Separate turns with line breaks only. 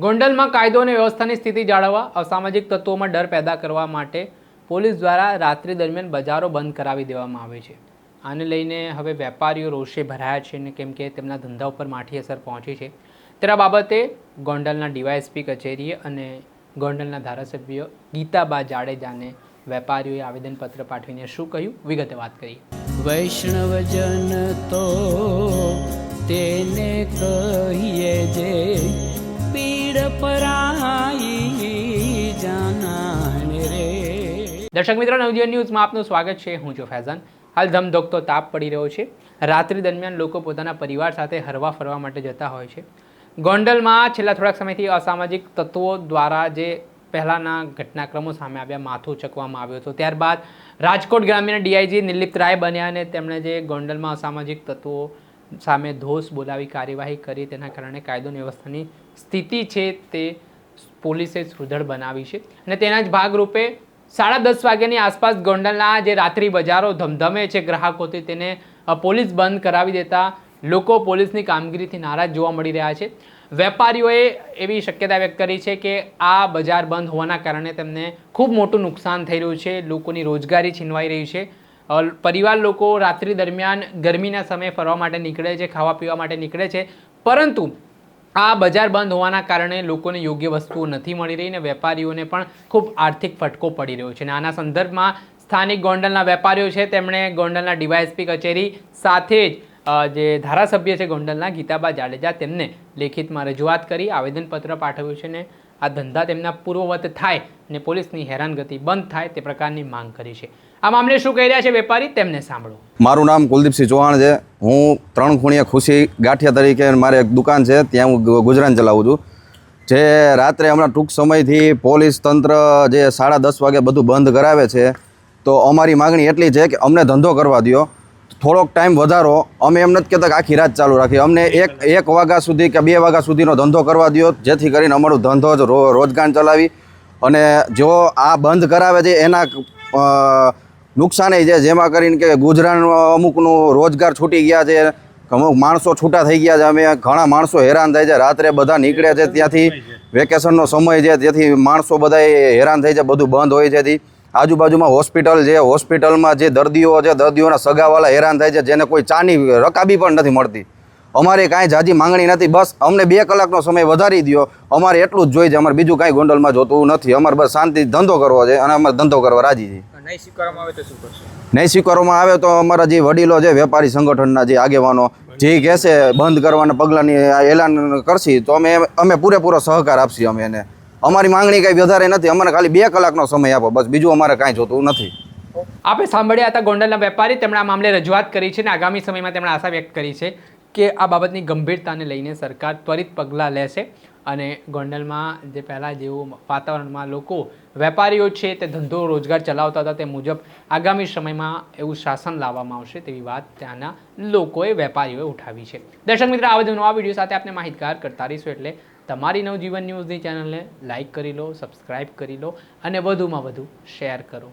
ગોંડલમાં કાયદો અને વ્યવસ્થાની સ્થિતિ જાળવવા અસામાજિક તત્વોમાં ડર પેદા કરવા માટે પોલીસ દ્વારા રાત્રિ દરમિયાન બજારો બંધ કરાવી દેવામાં આવે છે। આને લઈને હવે વેપારીઓ રોષે ભરાયા છે અને કેમ કે તેમના ધંધા ઉપર માઠી અસર પહોંચી છે। ત્યારે બાબતે ગોંડલના ડીવાયએસપી કચેરીએ અને ગોંડલના ધારાસભ્ય ગીતાબા જાડેજાને વેપારીઓએ આવેદનપત્ર પાઠવીને શું કહ્યું વિગતે વાત કરી।
વૈષ્ણવજન તો તેને કહીએ જે પીડ પરાઈ જાનાને રે।
દર્શક મિત્રો, નવજીવન ન્યૂઝમાં આપનું સ્વાગત છે। હું છું ફૈઝાન। હાલ ધમધોકતો તાપ પડી રહ્યો છે। રાત્રિ દરમિયાન લોકો પોતાના પરિવાર સાથે હરવા ફરવા માટે જતા હોય છે। ગોંડલમાં છેલ્લા થોડાક સમયથી અસામાજિક તત્વો દ્વારા જે પહેલાના ઘટનાક્રમો સામે આવ્યા, માથું ઉચકવામાં આવ્યું હતું, ત્યારબાદ રાજકોટ ગ્રામ્યના ડીઆઈજી નિર્લિપ્ત રાય બન્યા અને તેમણે જે ગોંડલમાં અસામાજિક તત્વો સામે ધોષ બોલાવી કાર્યવાહી કરી, તેના કારણે કાયદો અને વ્યવસ્થાની સ્થિતિ છે તે પોલીસે સુદૃઢ બનાવી છે। અને તેના જ ભાગરૂપે 10:30 વાગ્યાની આસપાસ ગોંડલના જે રાત્રિ બજારો ધમધમે છે ગ્રાહકોથી, તેને પોલીસ બંધ કરાવી દેતા લોકો પોલીસની કામગીરીથી નારાજ જોવા મળી રહ્યા છે। વેપારીઓએ એવી શક્યતા વ્યક્ત કરી છે કે આ બજાર બંધ હોવાના કારણે તેમને ખૂબ મોટું નુકસાન થઈ રહ્યું છે, લોકોની રોજગારી છીનવાઈ રહી છે। પરિવાર લોકો રાત્રિ દરમિયાન ગરમીના સમયે ફરવા માટે નીકળે છે, ખાવા પીવા માટે નીકળે છે, પરંતુ આ બજાર બંધ હોવાના કારણે લોકોને યોગ્ય વસ્તુઓ નથી મળી રહી અને વેપારીઓને પણ ખૂબ આર્થિક ફટકો પડી રહ્યો છે। અને આના સંદર્ભમાં સ્થાનિક ગોંડલના વેપારીઓ છે તેમણે ગોંડલના ડીવાયએસપી કચેરી સાથે જ જે ધારાસભ્ય છે ગોંડલના ગીતાબા જાડેજા, તેમને લેખિતમાં રજૂઆત કરી આવેદનપત્ર પાઠવ્યું છે અને આ ધંધા તેમના પૂર્વવત થાય અને પોલીસની હેરાનગતિ બંધ થાય તે પ્રકારની માંગ કરી છે। આ મામલે શું કહી રહ્યા છે વેપારી, તેમને સાંભળો।
મારું નામ કુલદીપસિંહ ચૌહાણ છે। હું 3 ખૂણિયા ખુશી ગાંઠિયા તરીકે મારે એક દુકાન છે, ત્યાં હું ગુજરાન ચલાવું છું। જે રાત્રે હમણાં ટૂંક સમયથી પોલીસ તંત્ર જે 10:30 વાગે બધું બંધ કરાવે છે, તો અમારી માગણી એટલી છે કે અમને ધંધો કરવા દો, થોડોક ટાઈમ વધારો। અમે એમ નથી કહેતા કે આખી રાત ચાલુ રાખીએ, અમને એક વાગ્યા સુધી કે 2 વાગ્યા સુધીનો ધંધો કરવા દો, જેથી કરીને અમારો ધંધો રોજગાર ચલાવી। અને જો આ બંધ કરાવે છે એના નુકસાન છે, જેમાં કરીને કે ગુજરાન અમુકનું રોજગાર છૂટી ગયા છે, અમુક માણસો છૂટા થઈ ગયા છે। અમે ઘણા માણસો હેરાન થાય છે, રાત્રે બધા નીકળે છે ત્યાંથી, વેકેશનનો સમય છે તેથી માણસો બધા હેરાન થાય છે, બધું બંધ હોય છે। આજુબાજુમાં હોસ્પિટલ છે, હોસ્પિટલમાં જે દર્દીઓ છે, દર્દીઓના સગાવાલા હેરાન થાય છે, જેને કોઈ ચાની રકાબી પણ નથી મળતી। અમારે કાંઈ જાજી માંગણી નથી, બસ અમને 2 કલાકનો સમય વધારી દો, અમારે એટલું જ જોઈએ છે। અમારે બીજું કાંઈ ગોંડલમાં જોતું નથી, અમારે બસ શાંતિ ધંધો કરવો છે અને અમારે ધંધો કરવા રાજી છીએ।
નહીં સ્વીકારવામાં આવે તો શું કરશો?
નહીં સ્વીકારવામાં આવે તો અમારા જે વડીલો છે, વેપારી સંગઠનના જે આગેવાનો જે કહેશે બંધ કરવાના પગલાંની એલાન કરશે, તો અમે પૂરેપૂરો સહકાર આપશી અમે એને। અમારી માંગણી કંઈ વધારે નથી, અમારે ખાલી 2 કલાકનો સમય આપો, બસ બીજું અમારે કાંઈ જોતું નથી।
આપણે સાંભળ્યા હતા ગોંડલના વેપારી, તેમણે આ મામલે રજૂઆત કરી છે અને આગામી સમયમાં તેમણે આશા વ્યક્ત કરી છે કે આ બાબતની ગંભીરતાને લઈને સરકાર ત્વરિત પગલાં લેશે અને ગોંડલમાં જે પહેલાં જેવું વાતાવરણમાં લોકો વેપારીઓ છે તે ધંધો રોજગાર ચલાવતા હતા તે મુજબ આગામી સમયમાં એવું શાસન લાવવામાં આવશે તેવી વાત ત્યાંના લોકોએ, વેપારીઓએ ઉઠાવી છે। દર્શક મિત્રો, આવા જ નવા વિડીયો સાથે આપણે માહિતગાર કરતા રહીશું, એટલે તમારી નવજીવન ન્યૂઝની ચેનલને લાઇક કરી લો, સબસ્ક્રાઈબ કરી લો અને વધુમાં વધુ શેર કરો।